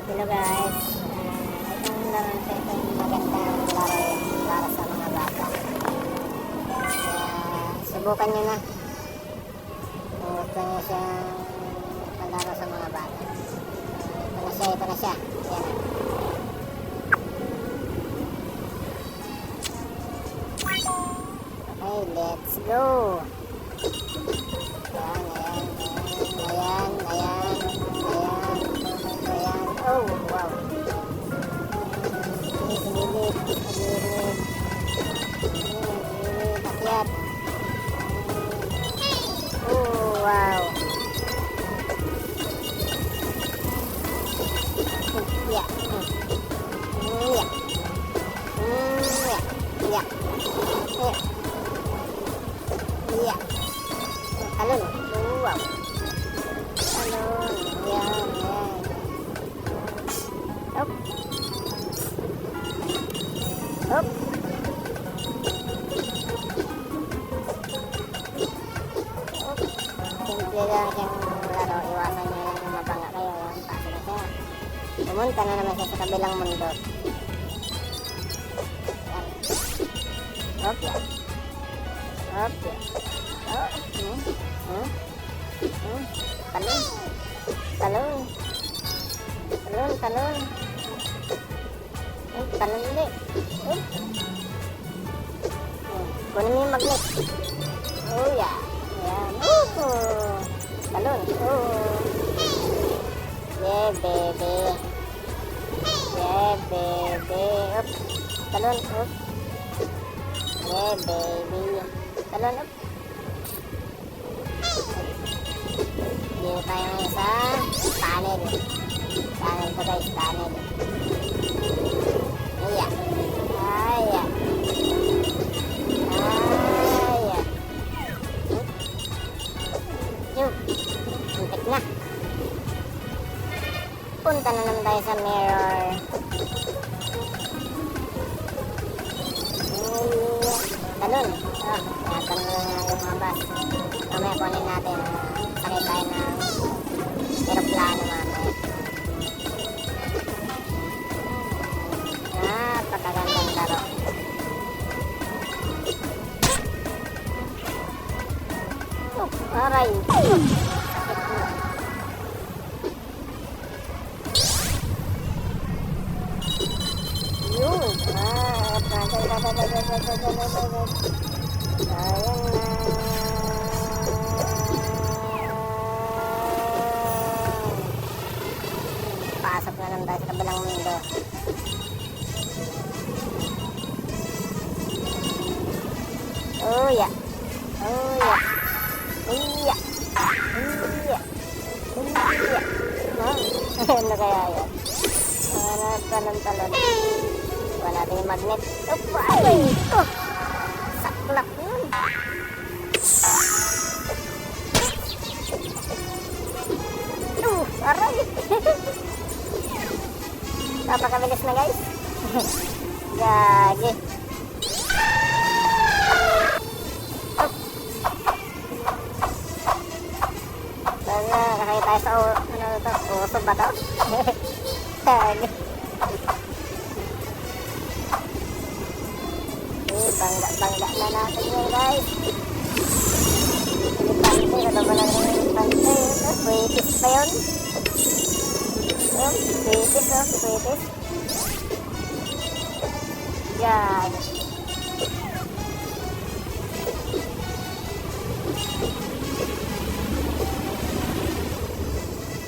Hello guys, itong laro ito, itong magandang laro yan para sa mga bata. Subukan nyo na kung gusto nyo siyang palaro sa mga bata. Ito na siya. Ayan. Okay, let's go. Ayan. Oh, wow. Sinilip. Akyat. Oh, wow. Iya. Talon. Oh, wow. Talon. Ayan. Hop. Hop. Simple lang yung laro. Iwasan nyo lang yung mabanga kayo. Yan, paso na siya. Pumunta na naman siya sa kabilang mundo. Yan. Hop, yan. Hop, yan. Oh, Talon. Talon. Talon ulit. Kunin mo yung magnet. Oh, yeah. Ayan. Talon. Oh. Yeah, baby. Up. Talon. Up. Yeah, baby. Talon. Up. Dito tayo ngayon sa tunnel. Tunnel to guys, tunnel. Iya. Yun. Muntik na. Punta na naman tayo sa mirror. Talon. Talon na yung mga bus. Mamaya kunin natin. Sakay tayo ng aeroplano mamaya. Napakagandang laro. Aray. Yun. Ayan na. Pasok na lang tayo sa kabilang mundo. Oh yeah. Ano kaya yan? Talon. Wala natin yung magnet. Ay! Saklap yun. Aray! Napakabilis na guys. Gagi. Kakaya tayo sa uso ba ito? Bangga na natin yun guys. Pilipante, ano ba lang yung pilipante? Sweeties pa yun? Sweeties. Yan.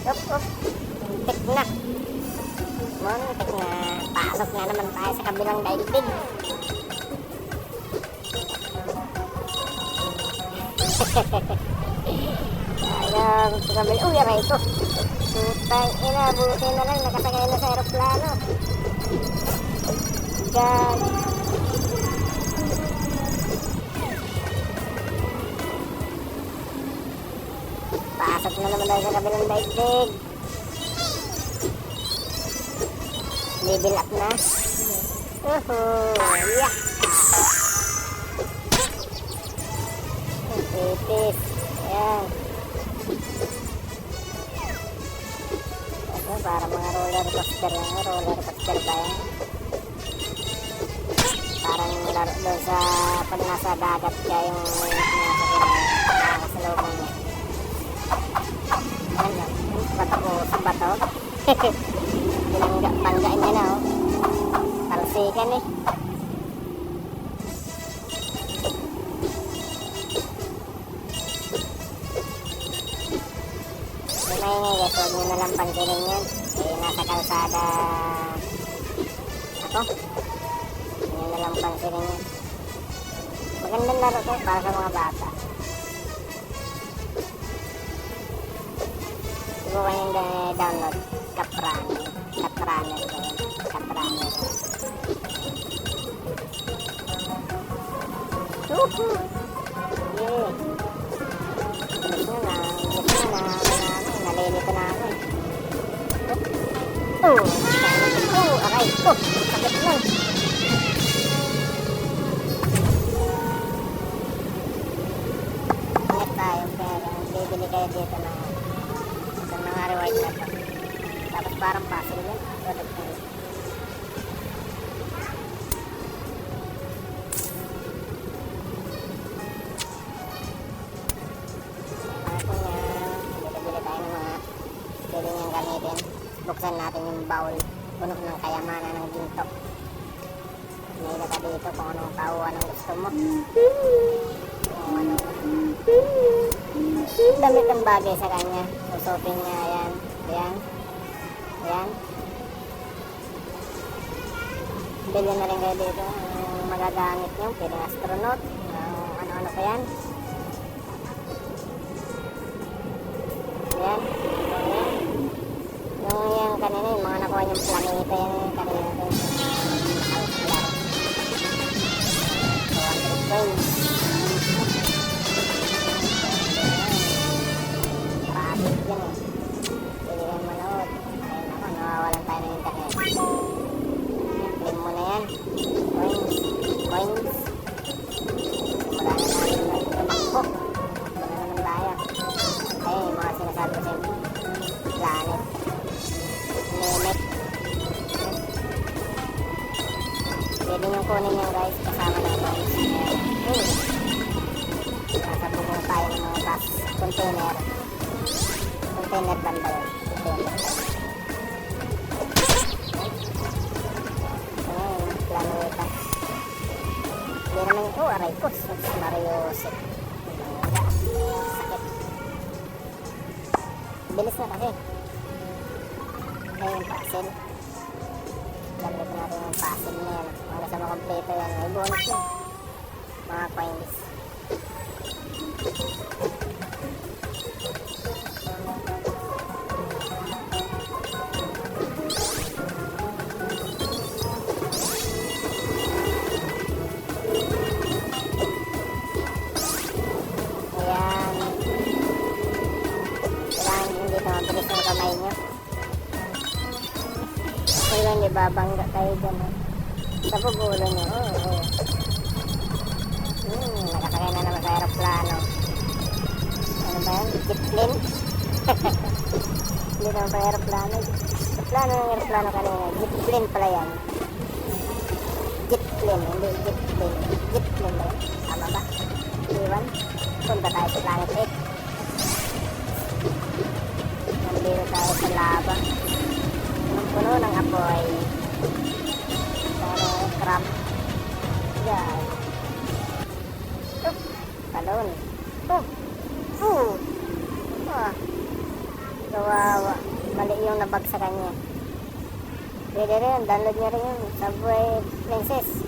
Up. Muntik na. Pasok nga naman tayo sa kabilang daigdig. Sayang sa kabilang. Uy, aray ito. Putang ina, buti na lang nakasakay na sa aeroplano. Yan. Pasok na naman tayo sa kabilang daigdig. Level up na. Yeah. Sweeties. Ayan. para mga roller coaster yan. Roller coaster ba yan? Parang laro doon sa pag nasa dagat ka yung nakasalubong niya. Ano? Bato ko sa bato. Banggaan niya na oh. Talsikan eh. Maingay guys, huwag nyo nalang pansinin yan. Eh, nasa kalsada ako. Huwag nyo nalang pansinin yan. Magandang laro to para sa mga bata. Subukan yung download. Kapraner. Kapraner ko yun. Kapraner. Tuhu! Yeah! Gusto na. Nalilito na ako eh. Aray. Sakit lang. Ingat tayo pero bibili kayo dito na sa mga reward na ito. Tapos parang puzzle yun. Product na yun. Buksan natin yung bowl puno ng kayamanan ng ginto. May ka dito kung anong tao, anong gusto mo. Kung anong damit ang bagay sa kanya. Susupin niya, ayan. Ayan. Ayan. Bili na rin kayo dito ang magagamit nyo. Pwedeng astronaut. Ano-ano pa yan. Ayan. Yung kanina, yung mga nakuha niyong planeta yan kanina rin. Traffic yan eh. Pwede kayo manood. Ayun ako, nawawalan tayo ng internet. Claim mo na yan. Coins. Coins. Simula na natin na tumakbo. Ito na naman tayo. Ay, mga sinasabi ko sa inyo. Planet. Limit. Pwede nyo kunin yan guys kasama na guys. Nasa bubong tayo ng mga bus container. Container banda yun. Container. Ayan, planeta. Hindi naman yung aray ko. Mariosip. Sakit. Bilis na kasi. Ayan yung puzzle. Gamitin natin yung puzzle na yan. Hanggang sa makompleto yan. May bonus yun. Mga coins. Ayan. Kailangan hindi na mabilis ng kamay nyo. Kaya hindi babangga kayo dyan. Sa bubulo nyo. Nakasakay na naman sa aeroplano. Ano ba yan? Jet plane? Hindi naman pa aeroplano. Plano ng aeroplano kanina. Jet plane pala yan. Jet plane. Hindi jet plane. Jet plane ba yan? Tama ba? Iwan. Punta tayo sa Planet 8. Nandito tayo sa lava. Puno ng apoy. Pero crab. Yan. Talon. Kawawa. Mali yung nabag sa kanya. Pwede rin. Download niya rin yun. Subway Princess.